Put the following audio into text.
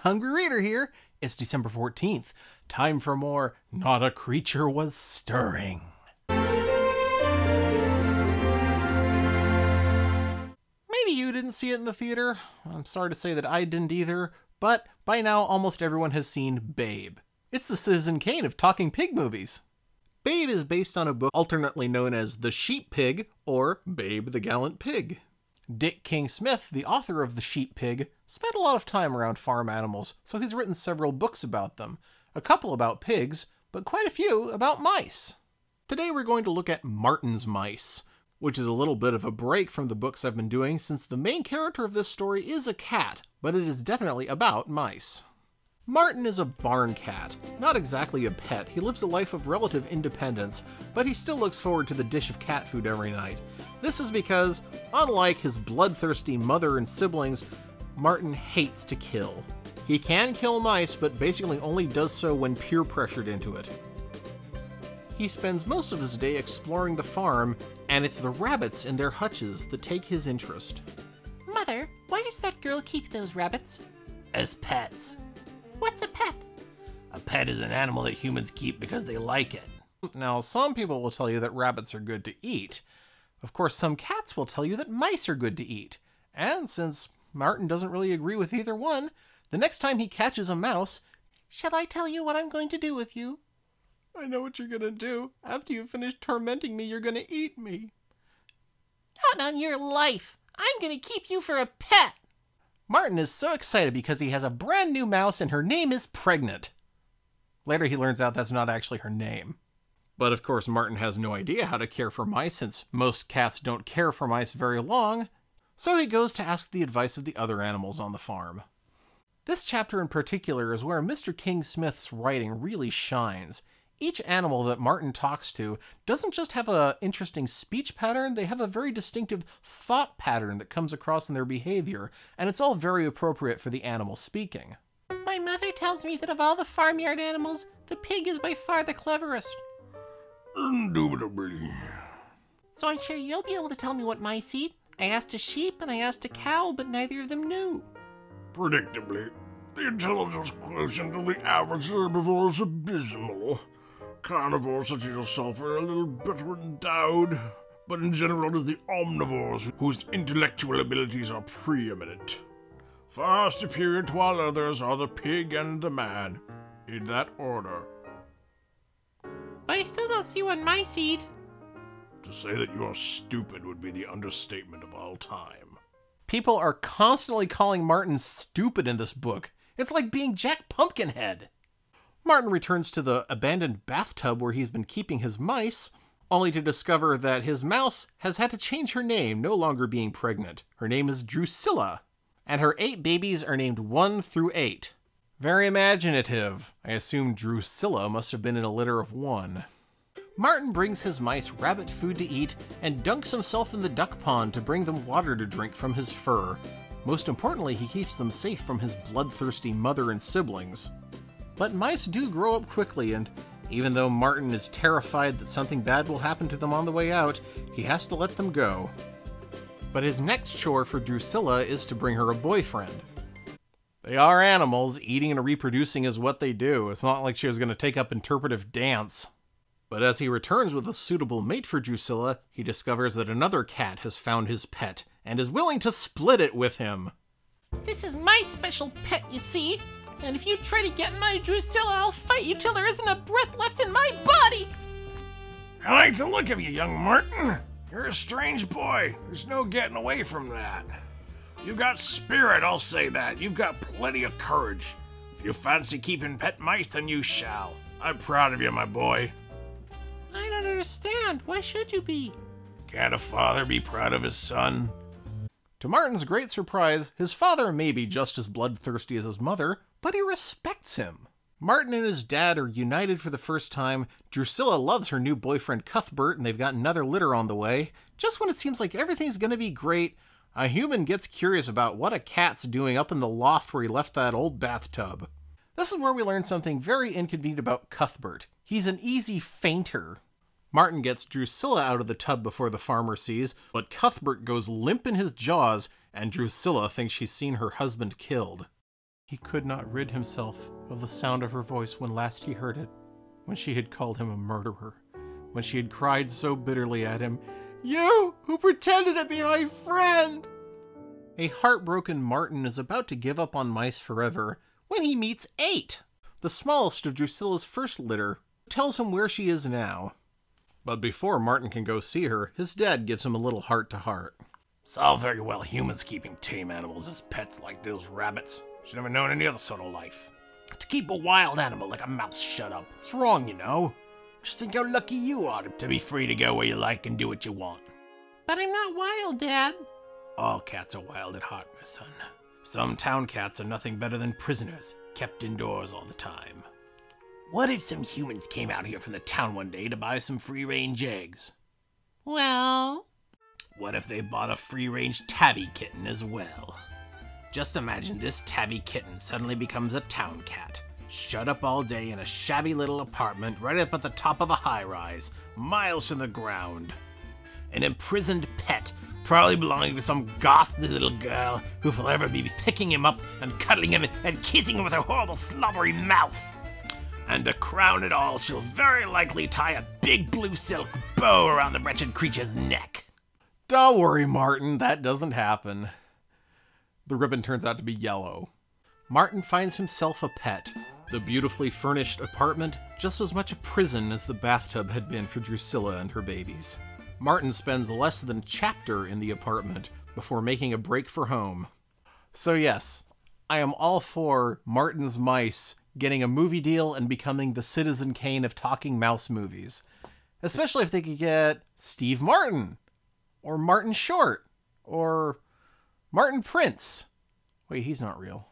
Hungry Reader here. It's December 14th. Time for more Not a Creature Was Stirring. Maybe you didn't see it in the theater. I'm sorry to say that I didn't either, but by now almost everyone has seen Babe. It's the Citizen Kane of talking pig movies. Babe is based on a book alternately known as The Sheep Pig or Babe the Gallant Pig. Dick King Smith, the author of The Sheep Pig, spent a lot of time around farm animals, so he's written several books about them. A couple about pigs, but quite a few about mice. Today we're going to look at Martin's Mice, which is a little bit of a break from the books I've been doing since the main character of this story is a cat, but it is definitely about mice. Martin is a barn cat. Not exactly a pet, he lives a life of relative independence, but he still looks forward to the dish of cat food every night. This is because, unlike his bloodthirsty mother and siblings, Martin hates to kill. He can kill mice, but basically only does so when peer pressured into it. He spends most of his day exploring the farm, and it's the rabbits in their hutches that take his interest. Mother, why does that girl keep those rabbits? As pets. What's a pet? A pet is an animal that humans keep because they like it. Now, some people will tell you that rabbits are good to eat. Of course, some cats will tell you that mice are good to eat. And since Martin doesn't really agree with either one, the next time he catches a mouse, shall I tell you what I'm going to do with you? I know what you're gonna do. After you finish tormenting me, you're gonna eat me. Not on your life. I'm gonna keep you for a pet. Martin is so excited because he has a brand new mouse and her name is Pregnant. Later he learns out that's not actually her name. But of course Martin has no idea how to care for mice since most cats don't care for mice very long, so he goes to ask the advice of the other animals on the farm. This chapter in particular is where Mr. King Smith's writing really shines. Each animal that Martin talks to doesn't just have an interesting speech pattern, they have a very distinctive thought pattern that comes across in their behavior, and it's all very appropriate for the animal speaking. My mother tells me that of all the farmyard animals, the pig is by far the cleverest. Indubitably. So I'm sure you'll be able to tell me what mice eat. I asked a sheep and I asked a cow, but neither of them knew. Predictably, the intelligence quotient of the average herbivore is abysmal. Carnivores such as yourself are a little better endowed, but in general it is the omnivores whose intellectual abilities are preeminent. Far superior to all others are the pig and the man, in that order. But I still don't see what mice eat. To say that you are stupid would be the understatement of all time. People are constantly calling Martin stupid in this book. It's like being Jack Pumpkinhead. Martin returns to the abandoned bathtub where he's been keeping his mice, only to discover that his mouse has had to change her name, no longer being pregnant. Her name is Drusilla, and her 8 babies are named 1 through 8. Very imaginative. I assume Drusilla must have been in a litter of 1. Martin brings his mice rabbit food to eat and dunks himself in the duck pond to bring them water to drink from his fur. Most importantly, he keeps them safe from his bloodthirsty mother and siblings. But mice do grow up quickly, and even though Martin is terrified that something bad will happen to them on the way out, he has to let them go. But his next chore for Drusilla is to bring her a boyfriend. They are animals, eating and reproducing is what they do. It's not like she was going to take up interpretive dance. But as he returns with a suitable mate for Drusilla, he discovers that another cat has found his pet, and is willing to split it with him. This is my special pet, you see. And if you try to get my Drusilla, I'll fight you till there isn't a breath left in my body! I like the look of you, young Martin. You're a strange boy. There's no getting away from that. You've got spirit, I'll say that. You've got plenty of courage. If you fancy keeping pet mice, then you shall. I'm proud of you, my boy. I don't understand. Why should you be? Can't a father be proud of his son? To Martin's great surprise, his father may be just as bloodthirsty as his mother, but he respects him. Martin and his dad are united for the first time. Drusilla loves her new boyfriend Cuthbert, and they've got another litter on the way. Just when it seems like everything's gonna be great, a human gets curious about what a cat's doing up in the loft where he left that old bathtub. This is where we learn something very inconvenient about Cuthbert. He's an easy fainter. Martin gets Drusilla out of the tub before the farmer sees, but Cuthbert goes limp in his jaws, and Drusilla thinks she's seen her husband killed. He could not rid himself of the sound of her voice when last he heard it, when she had called him a murderer, when she had cried so bitterly at him, "You who pretended to be my friend!" A heartbroken Martin is about to give up on mice forever when he meets 8, the smallest of Drusilla's first litter, who tells him where she is now. But before Martin can go see her, his dad gives him a little heart-to-heart. It's all very well humans keeping tame animals as pets like those rabbits. She's never known any other sort of life. To keep a wild animal like a mouse shut up, it's wrong, you know. Just think how lucky you are to be free to go where you like and do what you want. But I'm not wild, Dad. All cats are wild at heart, my son. Some town cats are nothing better than prisoners, kept indoors all the time. What if some humans came out here from the town one day to buy some free-range eggs? Well... What if they bought a free-range tabby kitten as well? Just imagine this tabby kitten suddenly becomes a town cat, shut up all day in a shabby little apartment right up at the top of a high-rise, miles from the ground. An imprisoned pet, probably belonging to some ghastly little girl who will ever be picking him up and cuddling him and kissing him with her horrible slobbery mouth. And to crown it all, she'll very likely tie a big blue silk bow around the wretched creature's neck. Don't worry, Martin, that doesn't happen. The ribbon turns out to be yellow. Martin finds himself a pet, the beautifully furnished apartment just as much a prison as the bathtub had been for Drusilla and her babies. Martin spends less than a chapter in the apartment before making a break for home. So yes, I am all for Martin's Mice getting a movie deal and becoming the Citizen Kane of talking mouse movies. Especially if they could get Steve Martin, or Martin Short, or Martin Prince. Wait, he's not real.